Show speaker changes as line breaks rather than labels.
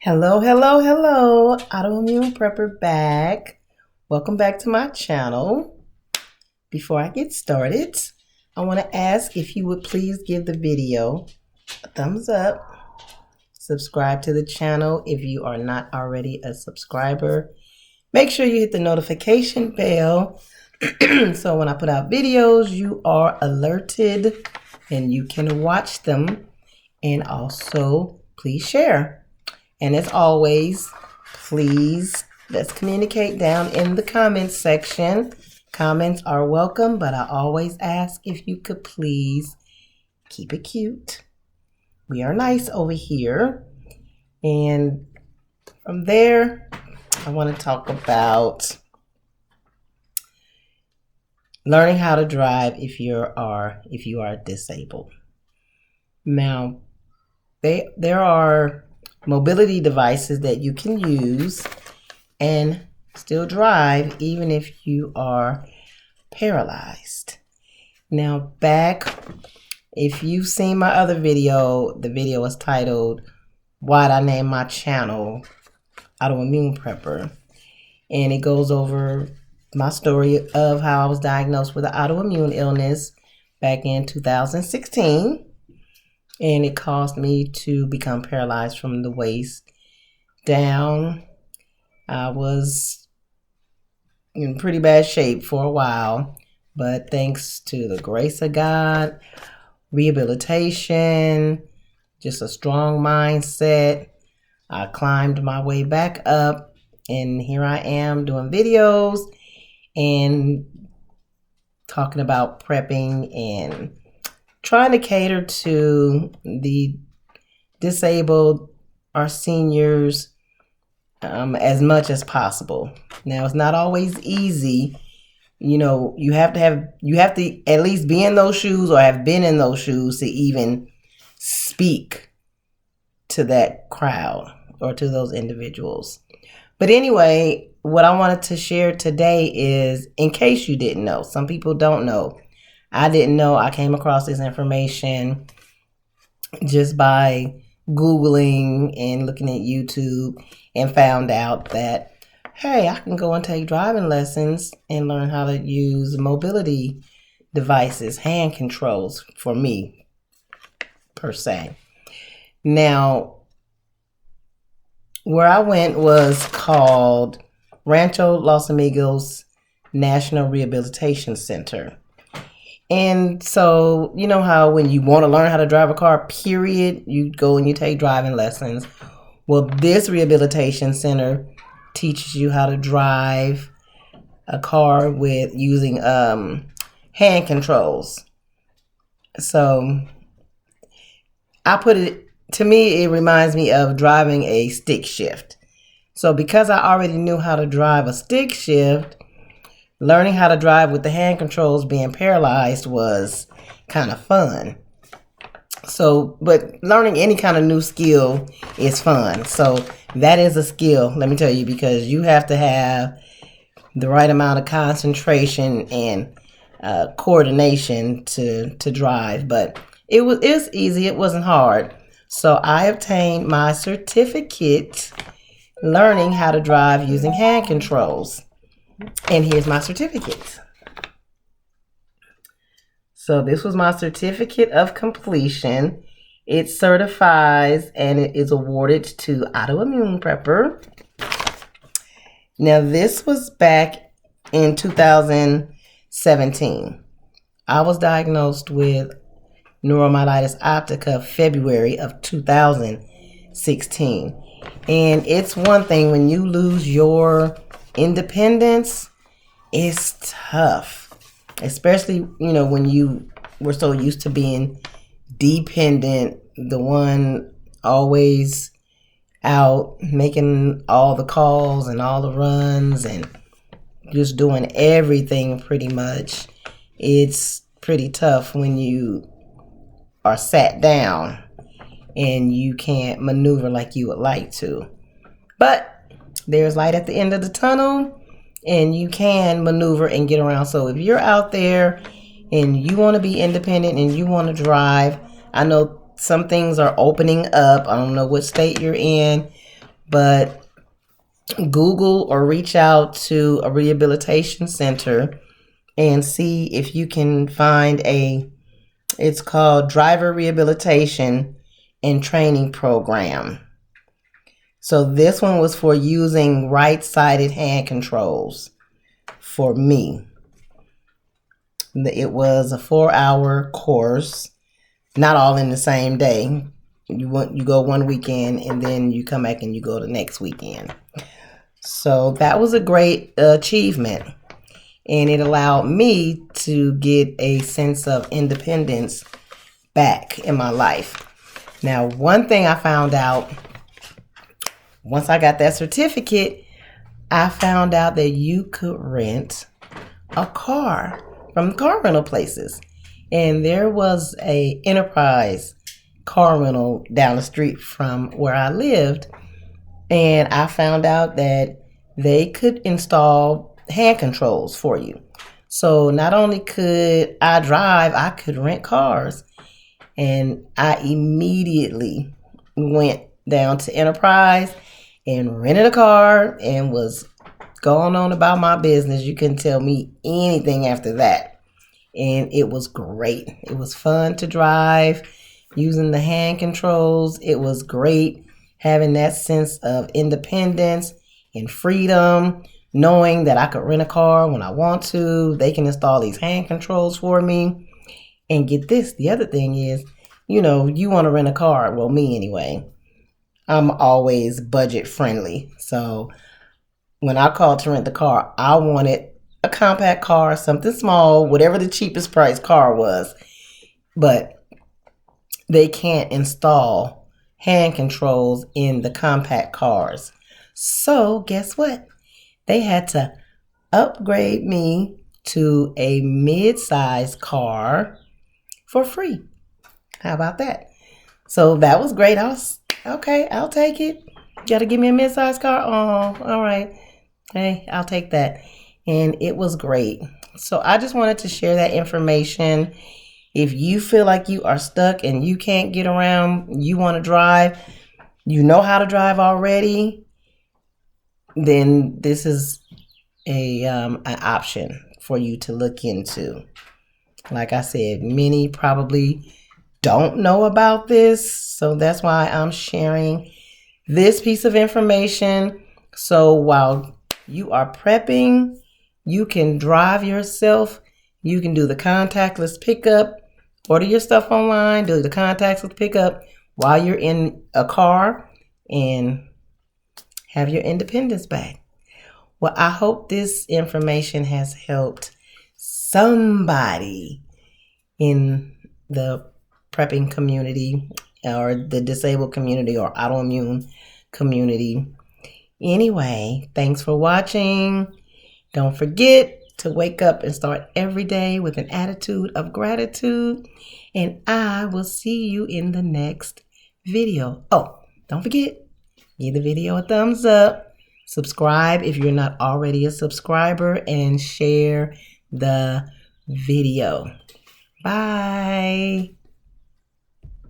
Hello, hello, hello. Autoimmune Prepper back. Welcome back to my channel. Before I get started, I want to ask if you would please give the video a thumbs up. Subscribe to the channel if you are not already a subscriber. Make sure you hit the notification bell so when I put out videos, you are alerted and you can watch them. And also, please share. And as always, please, let's communicate down in the comments section. Comments are welcome, but I always ask if you could please keep it cute. We are nice over here. And from there, I want to talk about learning how to drive if you are disabled. Now, there are mobility devices that you can use and still drive even if you are paralyzed. Now if you've seen my other video, the video was titled Why'd I Name My Channel Autoimmune Prepper, and it goes over my story of how I was diagnosed with an autoimmune illness back in 2016. And it caused me to become paralyzed from the waist down. I was in pretty bad shape for a while, but thanks to the grace of God, rehabilitation, just a strong mindset, I climbed my way back up, and here I am doing videos and talking about prepping and trying to cater to the disabled, our seniors, as much as possible. Now, it's not always easy. You know, you have to at least be in those shoes or have been in those shoes to even speak to that crowd or to those individuals. But anyway, what I wanted to share today is, in case you didn't know, some people don't know, I didn't know. I came across this information just by Googling and looking at YouTube and found out that, hey, I can go and take driving lessons and learn how to use mobility devices, hand controls for me, per se. Now, where I went was called Rancho Los Amigos National Rehabilitation Center. And so, you know how when you want to learn how to drive a car, period, you go and you take driving lessons. Well, this rehabilitation center teaches you how to drive a car with using hand controls. So to me, it reminds me of driving a stick shift. So because I already knew how to drive a stick shift, learning how to drive with the hand controls being paralyzed was kind of fun. So, but learning any kind of new skill is fun. So that is a skill, let me tell you, because you have to have the right amount of concentration and coordination to drive. But it was easy. It wasn't hard. So I obtained my certificate learning how to drive using hand controls. And here's my certificate. So this was my certificate of completion. It certifies and it is awarded to Autoimmune Prepper. Now this was back in 2017. I was diagnosed with neuromyelitis optica February of 2016. And it's one thing when you lose your independence, is tough, especially, you know, when you were so used to being dependent, the one always out making all the calls and all the runs and just doing everything pretty much. It's pretty tough when you are sat down and you can't maneuver like you would like to. But there's light at the end of the tunnel, and you can maneuver and get around. So if you're out there and you want to be independent and you want to drive, I know some things are opening up. I don't know what state you're in, but Google or reach out to a rehabilitation center and see if you can find it's called Driver Rehabilitation and Training Program. So this one was for using right-sided hand controls for me. It was a 4-hour course, not all in the same day. You go one weekend and then you come back and you go the next weekend. So that was a great achievement, and it allowed me to get a sense of independence back in my life. Now, one thing I found out once I got that certificate, I found out that you could rent a car from car rental places. And there was a Enterprise car rental down the street from where I lived. And I found out that they could install hand controls for you. So not only could I drive, I could rent cars. And I immediately went down to Enterprise and rented a car and was going on about my business. You couldn't tell me anything after that. And it was great. It was fun to drive using the hand controls. It was great having that sense of independence and freedom, knowing that I could rent a car when I want to. They can install these hand controls for me. And get this, the other thing is, you want to rent a car. Well, me anyway. I'm always budget friendly. So when I called to rent the car, I wanted a compact car, something small, whatever the cheapest price car was. But they can't install hand controls in the compact cars. So guess what? They had to upgrade me to a mid-size car for free. How about that? So that was great. Okay, I'll take it. Got to give me a mid-size car? Oh, all right. Hey, I'll take that. And it was great. So I just wanted to share that information. If you feel like you are stuck and you can't get around, you want to drive, you know how to drive already, then this is an option for you to look into. Like I said, many probably don't know about this, so that's why I'm sharing this piece of information. So while you are prepping, you can drive yourself. You can do the contactless pickup, order your stuff online, do the contactless pickup while you're in a car, and have your independence back. Well, I hope this information has helped somebody in the prepping community or the disabled community or autoimmune community. Anyway, thanks for watching. Don't forget to wake up and start every day with an attitude of gratitude. And I will see you in the next video. Oh, don't forget, give the video a thumbs up. Subscribe if you're not already a subscriber, and share the video. Bye.